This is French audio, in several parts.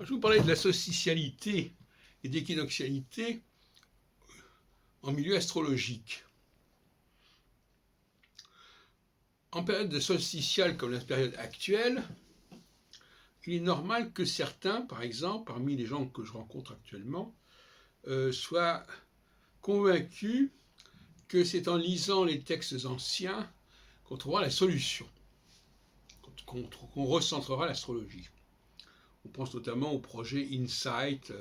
Je vous parlais de la solstitialité et d'équinoxialité en milieu astrologique. En période de solstitiale comme la période actuelle, il est normal que certains, par exemple, parmi les gens que je rencontre actuellement, soient convaincus que c'est en lisant les textes anciens qu'on trouvera la solution, qu'on recentrera l'astrologie. On pense notamment au projet Insight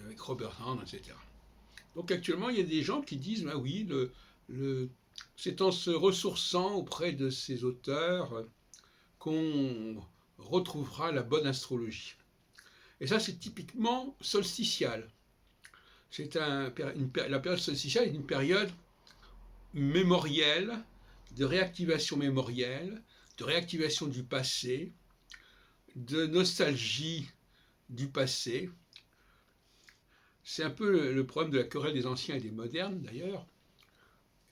avec Robert Hahn, etc. Donc actuellement, il y a des gens qui disent, ah oui, c'est en se ressourçant auprès de ces auteurs qu'on retrouvera la bonne astrologie. Et ça, c'est typiquement solstitial. La période solstitiale est une période mémorielle, de réactivation mémorielle, de réactivation du passé, de nostalgie du passé. C'est un peu le problème de la querelle des anciens et des modernes, d'ailleurs.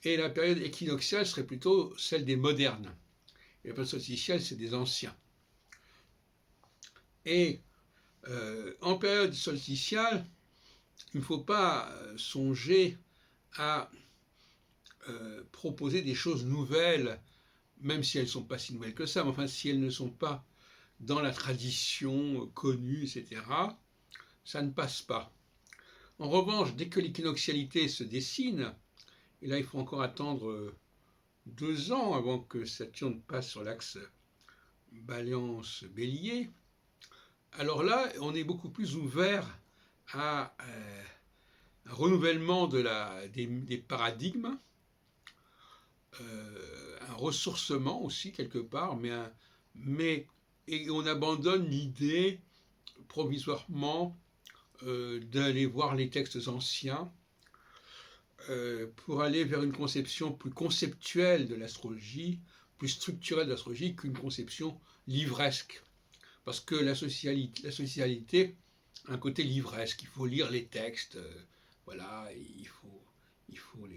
Et la période équinoxiale serait plutôt celle des modernes. Et la période solstitiale, c'est des anciens. Et en période solstitiale, il ne faut pas songer à proposer des choses nouvelles, même si elles ne sont pas si nouvelles que ça, mais enfin, si elles ne sont pas dans la tradition connue, etc., ça ne passe pas. En revanche, dès que l'équinoxialité se dessine, et là il faut encore attendre 2 ans avant que Saturne passe sur l'axe Balance-Bélier, alors là on est beaucoup plus ouvert à un renouvellement des paradigmes, un ressourcement aussi quelque part, et on abandonne l'idée provisoirement d'aller voir les textes anciens pour aller vers une conception plus conceptuelle de l'astrologie, plus structurelle de l'astrologie qu'une conception livresque. Parce que la socialité a un côté livresque, il faut lire les textes, voilà, il faut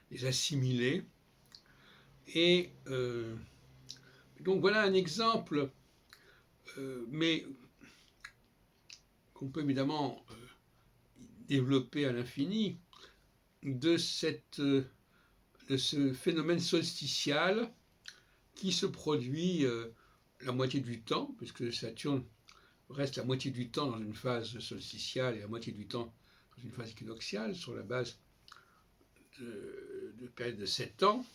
les assimiler. Et donc voilà un exemple, mais qu'on peut évidemment développer à l'infini, de ce phénomène solstitial qui se produit la moitié du temps, puisque Saturne reste la moitié du temps dans une phase solstitiale et la moitié du temps dans une phase équinoxiale, sur la base de période de 7 ans.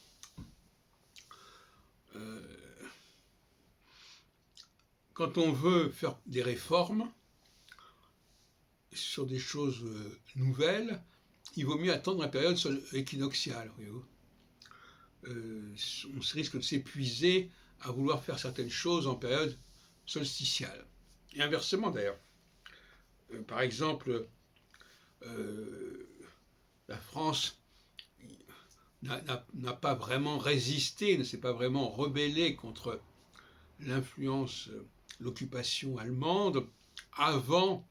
Quand on veut faire des réformes sur des choses nouvelles, il vaut mieux attendre la période équinoxiale. On risque de s'épuiser à vouloir faire certaines choses en période solstitiale. Et inversement d'ailleurs. Par exemple, la France n'a pas vraiment résisté, ne s'est pas vraiment rebellée contre l'influence, l'occupation allemande avant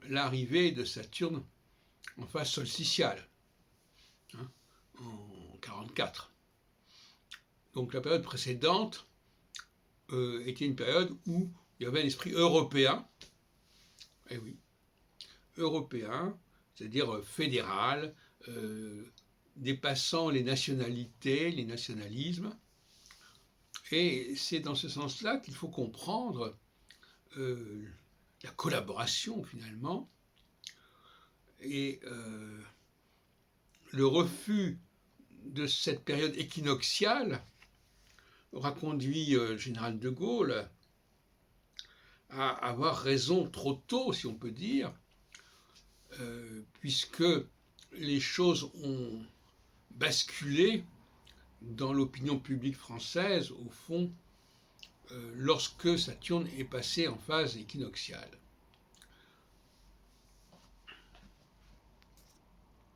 l'arrivée de Saturne en phase solstitiale, en 1944. Donc la période précédente était une période où il y avait un esprit européen, eh oui, européen, c'est-à-dire fédéral, dépassant les nationalités, les nationalismes. Et c'est dans ce sens-là qu'il faut comprendre la collaboration finalement, et le refus de cette période équinoxiale aura conduit le général de Gaulle à avoir raison trop tôt, si on peut dire, puisque les choses ont basculé dans l'opinion publique française, au fond, lorsque Saturne est passé en phase équinoxiale.